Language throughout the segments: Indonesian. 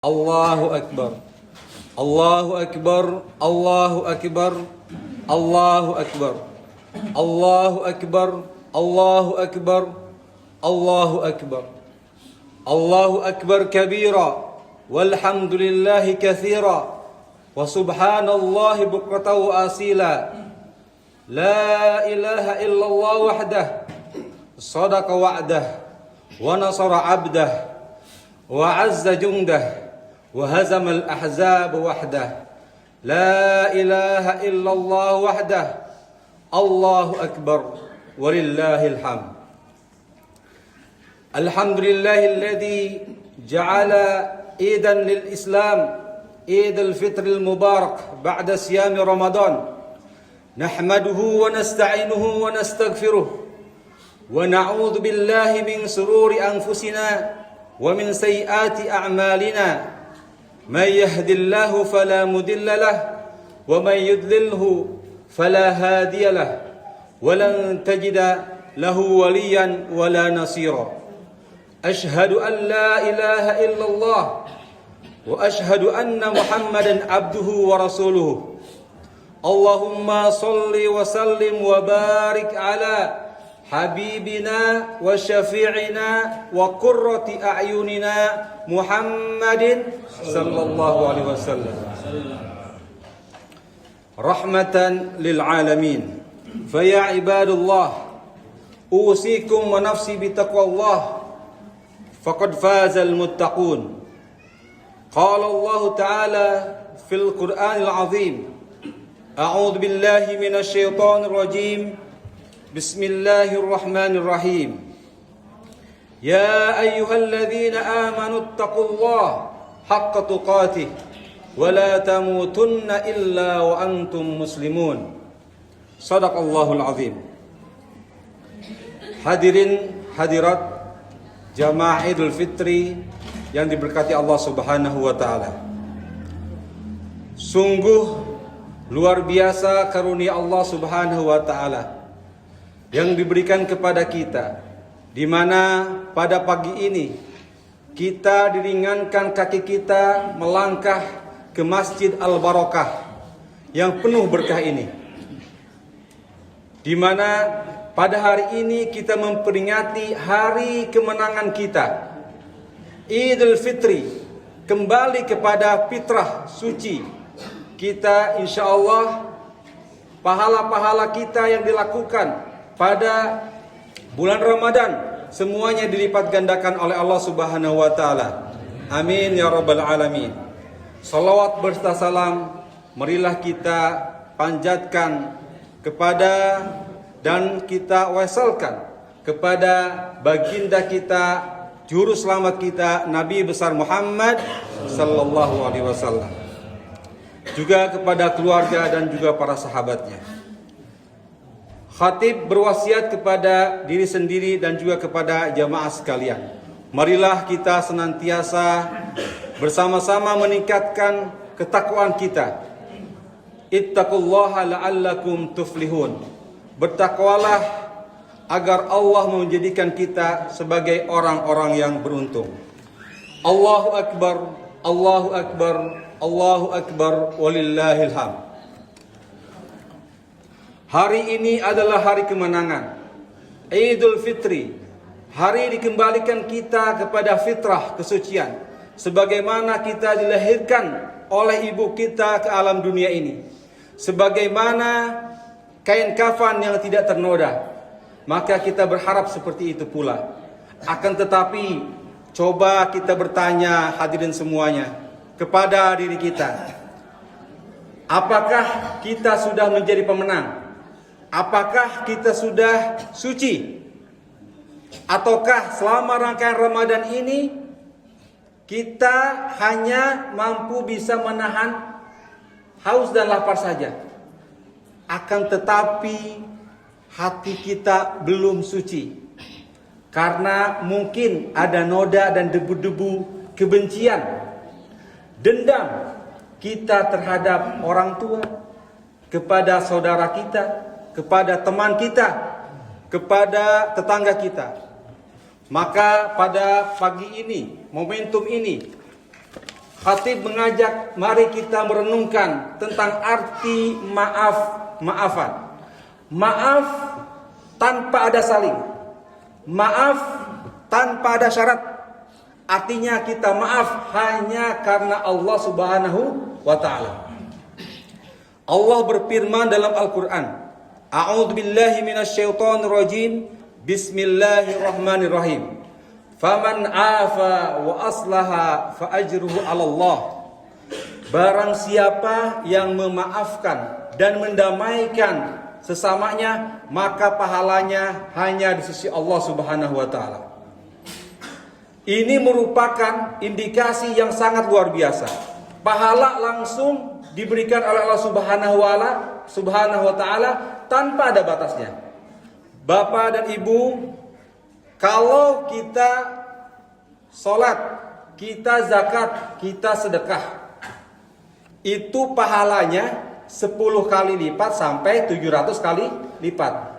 Allahu Akbar. Allahu Akbar. Allahu Akbar. Allahu Akbar. Allahu Akbar. Allahu Akbar. Allahu Akbar. Allahu Akbar kabira walhamdulillahi katsira wa subhanallahi bukratan wa asila. La ilaha illallah wahdah sadaqa wa'dah wa nasara 'abdah wa 'azza jundah wa hazamal ahzab wahdah. La ilaha illallah wahdah. Allahu akbar walillahil hamd. Alhamdulillahilladzi ja'ala idan lil Islam Idul Fitril Mubarak ba'da siyami Ramadan. Nahmaduhu wa nasta'inuhu wa nastaghfiruh wa na'udzu billahi min sururi anfusina wa min sayyiati a'malina. May yahdihillahu fala mudilla lahu wa may yudlilhu fala hadiya lahu wa lan tajida lahu waliyan wala nasira. Ashhadu an la ilaha illallah wa ashhadu anna Muhammadan abduhu wa rasuluhu. Allahumma salli wa sallim wa barik ala habibina wa syafi'ina wa qurrati a'yunina Muhammadin sallallahu alaihi wasallam rahmatan lil alamin. Fa ya ibadallah usikum wa nafsi bi taqwallah faqad fazal muttaqun. Qala Allah ta'ala fil Qur'anil azim. A'udzu billahi minasy syaithanir rajim. Bismillahirrahmanirrahim. Ya ayyuhalladzina amanu taqullaha haqqa tuqatih wa la tamutunna illa wa antum muslimun. Shadaqallahul azim. Hadirin hadirat jamaah Idul Fitri yang diberkati Allah Subhanahu wa taala. Sungguh luar biasa karunia Allah Subhanahu wa taala yang diberikan kepada kita, di mana pada pagi ini kita diringankan kaki kita melangkah ke Masjid Al-Barakah yang penuh berkah ini, di mana pada hari ini kita memperingati hari kemenangan kita, Idul Fitri, kembali kepada fitrah suci kita. Insya Allah pahala-pahala kita yang dilakukan pada bulan Ramadan semuanya dilipat gandakan oleh Allah Subhanahu wa taala. Amin ya rabbal alamin. Salawat berserta salam marilah kita panjatkan kepada dan kita wasalkan kepada baginda kita, juru selamat kita, Nabi besar Muhammad sallallahu alaihi wasallam. Juga kepada keluarga dan juga para sahabatnya. Khatib berwasiat kepada diri sendiri dan juga kepada jamaah sekalian. Marilah kita senantiasa bersama-sama meningkatkan ketakwaan kita. Ittaqullaha la'allakum tuflihun. Bertakwalah agar Allah menjadikan kita sebagai orang-orang yang beruntung. Allahu Akbar, Allahu Akbar, Allahu Akbar, walillahil hamd. Hari ini adalah hari kemenangan, Idul Fitri. Hari dikembalikan kita kepada fitrah kesucian, sebagaimana kita dilahirkan oleh ibu kita ke alam dunia ini. Sebagaimana kain kafan yang tidak ternoda, maka kita berharap seperti itu pula. Akan tetapi, coba kita bertanya hadirin semuanya kepada diri kita. Apakah kita sudah menjadi pemenang? Apakah kita sudah suci? Ataukah selama rangkaian Ramadan ini kita hanya mampu bisa menahan haus dan lapar saja? Akan tetapi hati kita belum suci, karena mungkin ada noda dan debu-debu kebencian, dendam kita terhadap orang tua, kepada saudara kita, kepada teman kita, kepada tetangga kita. Maka pada pagi ini, momentum ini, Khatib mengajak mari kita merenungkan tentang arti maafan. Maaf tanpa ada saling. Maaf tanpa ada syarat. Artinya kita maaf hanya karena Allah Subhanahu wa ta'ala. Allah berfirman dalam Al-Qur'an, A'udzu billahi minasyaitonir rajim. Bismillahirrahmanirrahim. Faman afa wa aslaha fa ajruhu 'ala Allah. Barang siapa yang memaafkan dan mendamaikan sesamanya, maka pahalanya hanya di sisi Allah Subhanahu wa taala. Ini merupakan indikasi yang sangat luar biasa. Pahala langsung diberikan oleh Allah Subhanahu wa taala tanpa ada batasnya. Bapak dan Ibu, kalau kita sholat, kita zakat, kita sedekah, itu pahalanya 10 kali lipat sampai 700 kali lipat.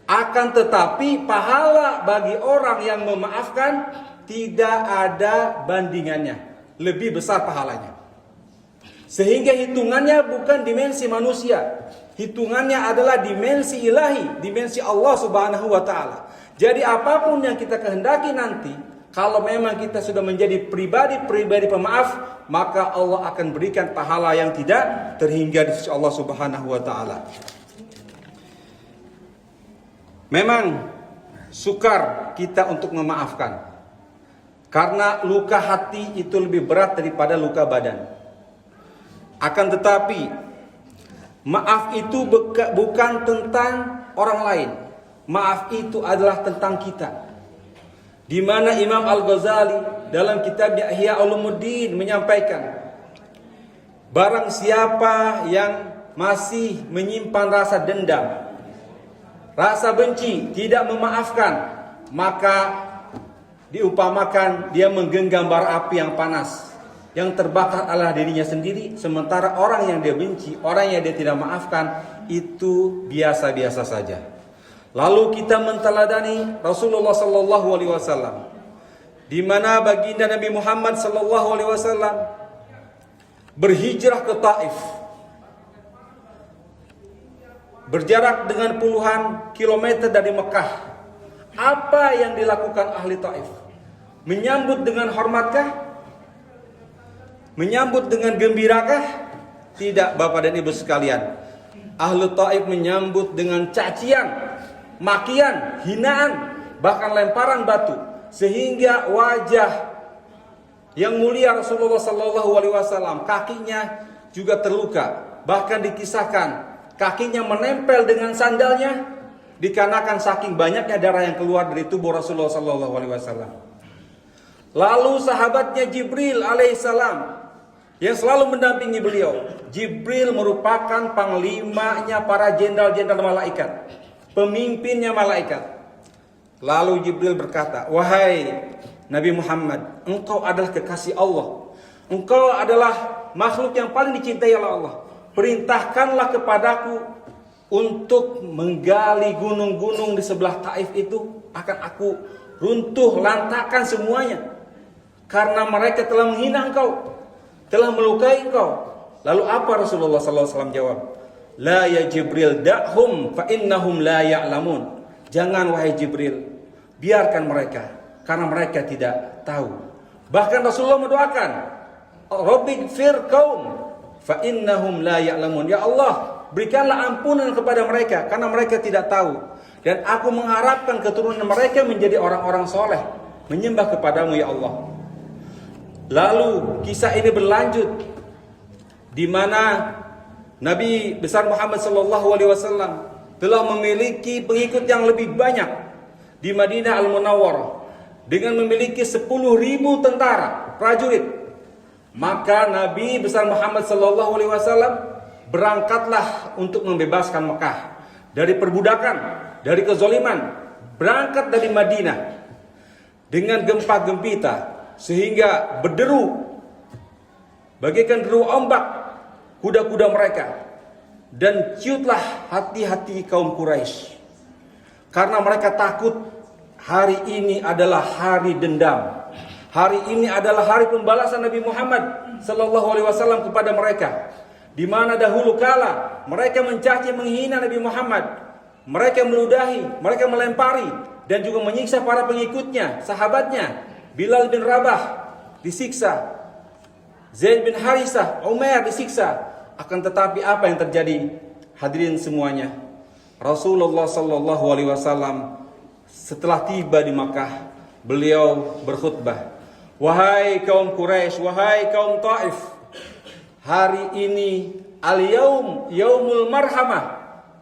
Akan tetapi pahala bagi orang yang memaafkan tidak ada bandingannya, lebih besar pahalanya. Sehingga hitungannya bukan dimensi manusia, hitungannya adalah dimensi ilahi, dimensi Allah Subhanahu wa taala. Jadi apapun yang kita kehendaki nanti, kalau memang kita sudah menjadi pribadi pemaaf, maka Allah akan berikan pahala yang tidak terhingga di sisi Allah Subhanahu wa taala. Memang sukar kita untuk memaafkan. Karena luka hati itu lebih berat daripada luka badan. Akan tetapi maaf itu bukan tentang orang lain. Maaf itu adalah tentang kita. Di mana Imam Al-Ghazali dalam kitabnya Ihya Ulumuddin menyampaikan, barang siapa yang masih menyimpan rasa dendam, rasa benci, tidak memaafkan, maka diupamakan dia menggenggam bara api yang panas. Yang terbakar adalah dirinya sendiri, sementara orang yang dia benci, orang yang dia tidak maafkan, itu biasa-biasa saja. Lalu kita menteladani Rasulullah sallallahu alaihi wasallam, di mana baginda Nabi Muhammad sallallahu alaihi wasallam berhijrah ke Taif, berjarak dengan puluhan kilometer dari Mekah. Apa yang dilakukan ahli Taif? Menyambut dengan hormatkah? Menyambut dengan gembirakah? Tidak, Bapak dan Ibu sekalian. Ahli Taif menyambut dengan cacian, makian, hinaan, bahkan lemparan batu, sehingga wajah yang mulia Rasulullah sallallahu alaihi wasallam, kakinya juga terluka. Bahkan dikisahkan kakinya menempel dengan sandalnya dikarenakan saking banyaknya darah yang keluar dari tubuh Rasulullah sallallahu alaihi wasallam. Lalu sahabatnya Jibril alaihissalam yang selalu mendampingi beliau. Jibril merupakan panglimanya para jenderal-jenderal malaikat, pemimpinnya malaikat. Lalu Jibril berkata, "Wahai Nabi Muhammad, engkau adalah kekasih Allah. Engkau adalah makhluk yang paling dicintai oleh Allah. Perintahkanlah kepadaku untuk menggali gunung-gunung di sebelah Taif itu, akan aku runtuh lantakan semuanya. Karena mereka telah menghina engkau, telah melukai engkau." Lalu apa Rasulullah SAW jawab? "La ya Jibril da'hum fa innahum la ya'lamun." Jangan wahai Jibril, biarkan mereka, karena mereka tidak tahu. Bahkan Rasulullah mendoakan, "Rabbighfir qaum fa innahum la ya'lamun." Ya Allah, berikanlah ampunan kepada mereka karena mereka tidak tahu. Dan aku mengharapkan keturunan mereka menjadi orang-orang soleh, menyembah kepadamu ya Allah. Lalu kisah ini berlanjut, di mana Nabi besar Muhammad SAW telah memiliki pengikut yang lebih banyak di Madinah Al-Munawwarah dengan memiliki 10.000 tentara prajurit. Maka Nabi besar Muhammad SAW berangkatlah untuk membebaskan Mekah dari perbudakan, dari kezaliman. Berangkat dari Madinah dengan gempa gempita, sehingga berderu bagaikan deru ombak kuda-kuda mereka. Dan ciutlah hati-hati kaum Quraisy, karena mereka takut hari ini adalah hari dendam, Hari ini adalah hari pembalasan Nabi Muhammad sallallahu alaihi wasallam kepada mereka. Di mana dahulu kala mereka mencaci menghina Nabi Muhammad, mereka meludahi, mereka melempari dan juga menyiksa para pengikutnya, sahabatnya. Bilal bin Rabah disiksa, Zaid bin Harisah, Umar disiksa. Akan tetapi apa yang terjadi? Hadirin semuanya, Rasulullah sallallahu alaihi wasallam setelah tiba di Makkah, beliau berkhutbah, "Wahai kaum Quraisy, wahai kaum Taif, hari ini al-yaum yaumul marhamah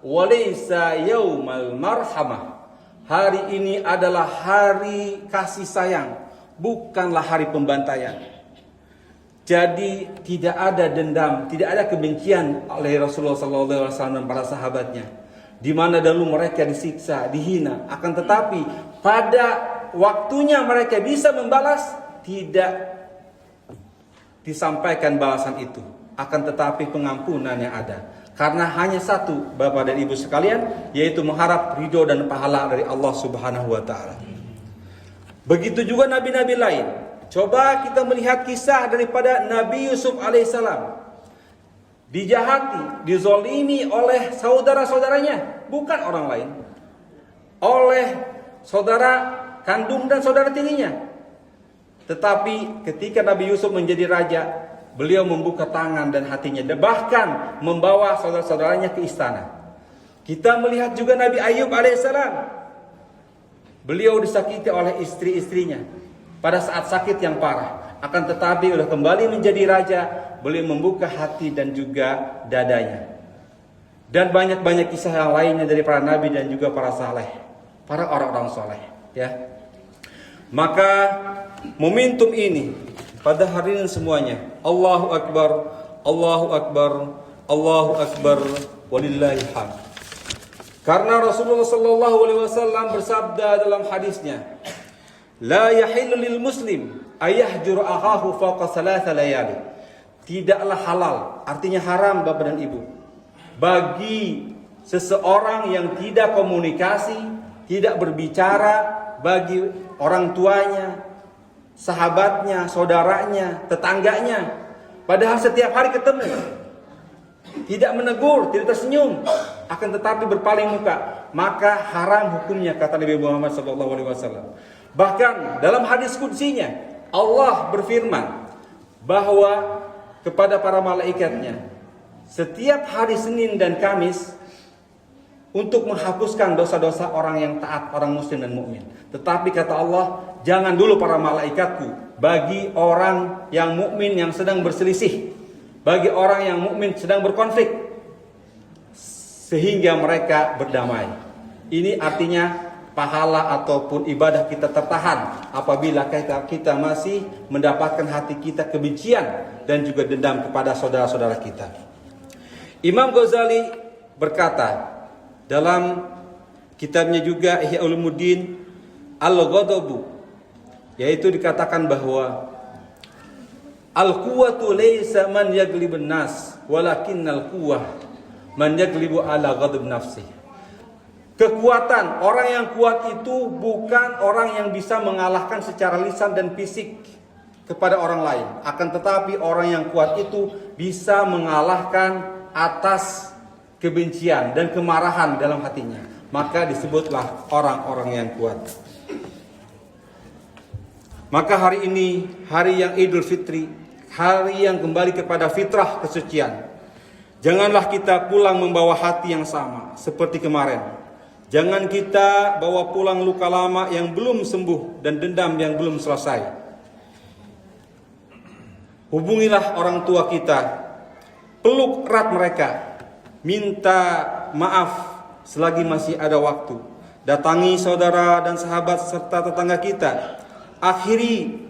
wa laysa yaumal marhamah." Hari ini adalah hari kasih sayang, bukanlah hari pembantaian. Jadi tidak ada dendam, tidak ada kebencian oleh Rasulullah SAW dan para sahabatnya. Di mana dahulu mereka disiksa, dihina. Akan tetapi pada waktunya mereka bisa membalas, tidak disampaikan balasan itu. Akan tetapi pengampunan yang ada. Karena hanya satu, Bapak dan Ibu sekalian, yaitu mengharap ridho dan pahala dari Allah Subhanahu wa taala. Begitu juga nabi-nabi lain. Coba kita melihat kisah daripada Nabi Yusuf alaihissalam. Dijahati, dizolimi oleh saudara-saudaranya, bukan orang lain. Oleh saudara kandung dan saudara tirinya. Tetapi ketika Nabi Yusuf menjadi raja, beliau membuka tangan dan hatinya, bahkan membawa saudara-saudaranya ke istana. Kita melihat juga Nabi Ayub alaihissalam. Beliau disakiti oleh istri-istrinya pada saat sakit yang parah. Akan tetapi sudah kembali menjadi raja, beliau membuka hati dan juga dadanya. Dan banyak-banyak kisah yang lainnya dari para nabi dan juga para saleh, para orang-orang soleh. Ya. Maka momentum ini pada hari ini semuanya, Allahu Akbar, Allahu Akbar, Allahu Akbar, walillahil hamd. Karena Rasulullah sallallahu alaihi wasallam bersabda dalam hadisnya, "La yahillu lil muslim ayahjur akhahu fawqa thalatha layali." Tidaklah halal, artinya haram Bapak dan Ibu, bagi seseorang yang tidak komunikasi, tidak berbicara bagi orang tuanya, sahabatnya, saudaranya, tetangganya, padahal setiap hari ketemu, tidak menegur, tidak tersenyum, akan tetapi berpaling muka, maka haram hukumnya, kata Nabi Muhammad SAW. Bahkan dalam hadis qudsinya, Allah berfirman bahwa kepada para malaikatnya, setiap hari Senin dan Kamis untuk menghapuskan dosa-dosa orang yang taat, orang muslim dan mukmin. Tetapi kata Allah, jangan dulu para malaikatku bagi orang yang mukmin yang sedang berselisih, bagi orang yang mukmin sedang berkonflik, sehingga mereka berdamai. Ini artinya pahala ataupun ibadah kita tertahan apabila kita masih mendapatkan hati kita kebencian dan juga dendam kepada saudara-saudara kita. Imam Ghazali berkata dalam kitabnya juga Ihya Ulumuddin Al-Ghadabu, yaitu dikatakan bahwa al-quwwatu laysa man yaglibun nas walakinnal quwwah man yaglibu ala ghadab nafsi. Kekuatan, orang yang kuat itu bukan orang yang bisa mengalahkan secara lisan dan fisik kepada orang lain, akan tetapi orang yang kuat itu bisa mengalahkan atas kebencian dan kemarahan dalam hatinya, maka disebutlah orang-orang yang kuat. Maka hari ini, hari yang Idul Fitri, hari yang kembali kepada fitrah kesucian. Janganlah kita pulang membawa hati yang sama seperti kemarin. Jangan kita bawa pulang luka lama yang belum sembuh dan dendam yang belum selesai. Hubungilah orang tua kita, peluk erat mereka, minta maaf selagi masih ada waktu. Datangi saudara dan sahabat serta tetangga kita. Akhiri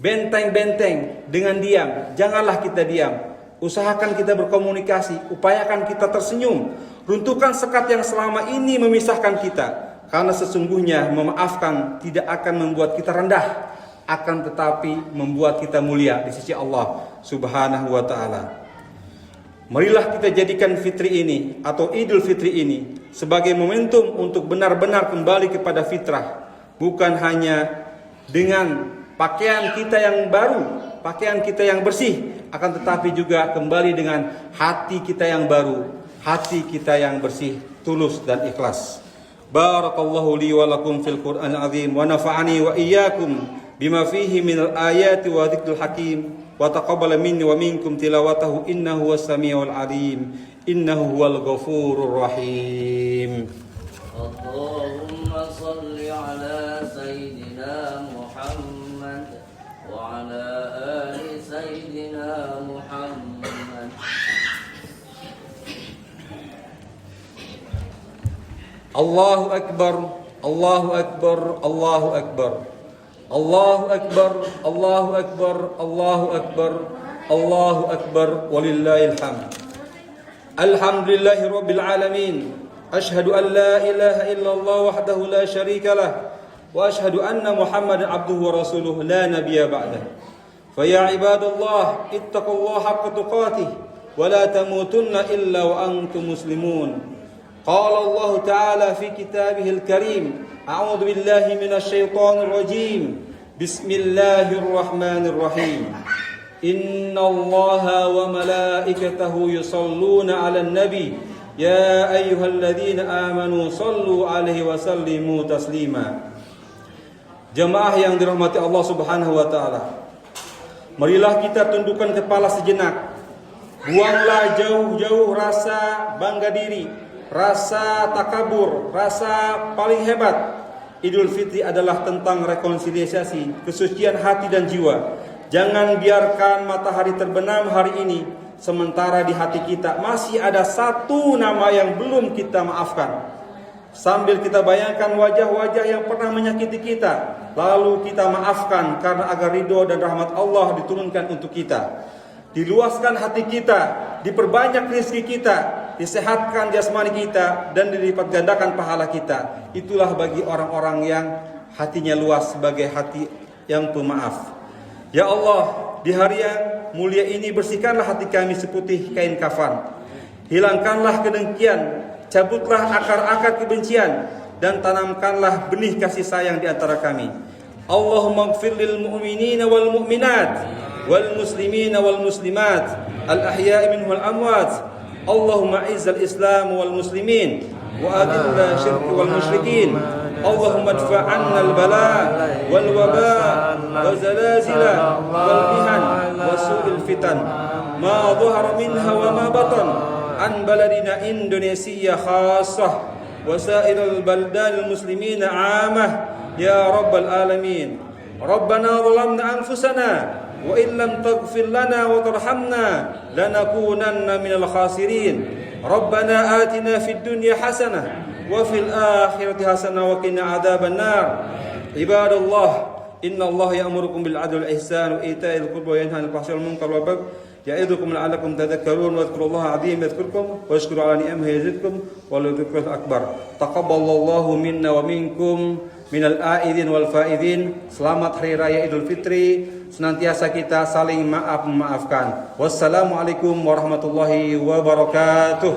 benteng-benteng dengan diam. Janganlah kita diam. Usahakan kita berkomunikasi, upayakan kita tersenyum. Runtuhkan sekat yang selama ini memisahkan kita. Karena sesungguhnya memaafkan tidak akan membuat kita rendah, akan tetapi membuat kita mulia di sisi Allah Subhanahu wa ta'ala. Marilah kita jadikan fitri ini atau Idul Fitri ini sebagai momentum untuk benar-benar kembali kepada fitrah. Bukan hanya dengan pakaian kita yang baru, pakaian kita yang bersih, akan tetapi juga kembali dengan hati kita yang baru, hati kita yang bersih, tulus dan ikhlas. Barakallahu li wa lakum fil Qur'anil azim wa nafa'ani wa iyyakum bima fihi minal ayati wa dzikril hakim wa taqabbala minni wa minkum tilawatahu innahu was-sami'ul alim innahu huwal ghafurur rahim. Allahumma salli ala sayyidina Muhammad wa ala ali sayyidina Muhammad. Allahu akbar, Allahu akbar, Allahu akbar. Allahu akbar, Allahu akbar, Allahu akbar, Allahu akbar, walillahil hamd. Alhamdulillahi rabbil alamin. Ashhadu an la ilaha illallah wahdahu la syarika lah wa ashhadu anna Muhammadan abduhu wa rasuluhu la nabiyya ba'dah. Fa ya ibadallah ittaqullaha haqqa tuqatih wa la tamutunna illa wa antum muslimun. Qala Allah Ta'ala fi kitabihil karim, a'udzu billahi minasy syaithanir rajim. Bismillahirrahmanirrahim. Innallaha wa malaikatahu yusholluna 'alan nabi. Ya ayyuhalladzina amanu shallu 'alaihi wa sallimu taslima. Jemaah yang dirahmati Allah Subhanahu wa taala. Marilah kita tundukkan kepala sejenak. Buanglah jauh-jauh rasa bangga diri, rasa takabur, rasa paling hebat. Idul Fitri adalah tentang rekonsiliasi, kesucian hati dan jiwa. Jangan biarkan matahari terbenam hari ini, sementara di hati kita masih ada satu nama yang belum kita maafkan. Sambil kita bayangkan wajah-wajah yang pernah menyakiti kita, lalu kita maafkan karena agar ridho dan rahmat Allah diturunkan untuk kita. Diluaskan hati kita, diperbanyak rezeki kita, disehatkan jasmani kita, dan dilipat gandakan pahala kita. Itulah bagi orang-orang yang hatinya luas sebagai hati yang pemaaf. Ya Allah, di hari yang mulia ini bersihkanlah hati kami seputih kain kafan. Hilangkanlah kedengkian, cabutlah akar-akar kebencian, dan tanamkanlah benih kasih sayang di antara kami. Allahumma ighfir lil mu'minina wal mu'minat wal muslimina wal muslimat al ahya'i minhum wal amwat. Allahumma izzal islam wal muslimin wa adilla syirk wal musyrikin. Allahumma adfa' 'anna al bala wal waba wa zalazila wal mihan wa su'il fitan ma dhahara minha wa ma batan an baladina Indonesia khassah wa sa'iril baldan al muslimina 'amah ya rabbal alamin. Rabbana zalamna anfusana wa in lam taghfir lana wa tarhamna lanakunanna minal khasirin. Rabbana atina fid dunya hasanah wa fil akhirati hasanah wa qina adzaban nar. Ibadallah, innallaha ya'murukum bil 'adli wal ihsan wa ita'il qurba wa yanha 'anil fahsya'i wal munkar wal baghi ya'idukum la'allakum tadhakkarun wa dhkurullaha 'azim yadhkurkum wa yashkuru 'ala ni'amihi yazidkum wa la dhikrul akbar. Taqabbalallahu minna wa minkum minal aidin wal faidin. Selamat hari raya Idul Fitri. Senantiasa kita saling maaf memaafkan. Wassalamualaikum warahmatullahi wabarakatuh.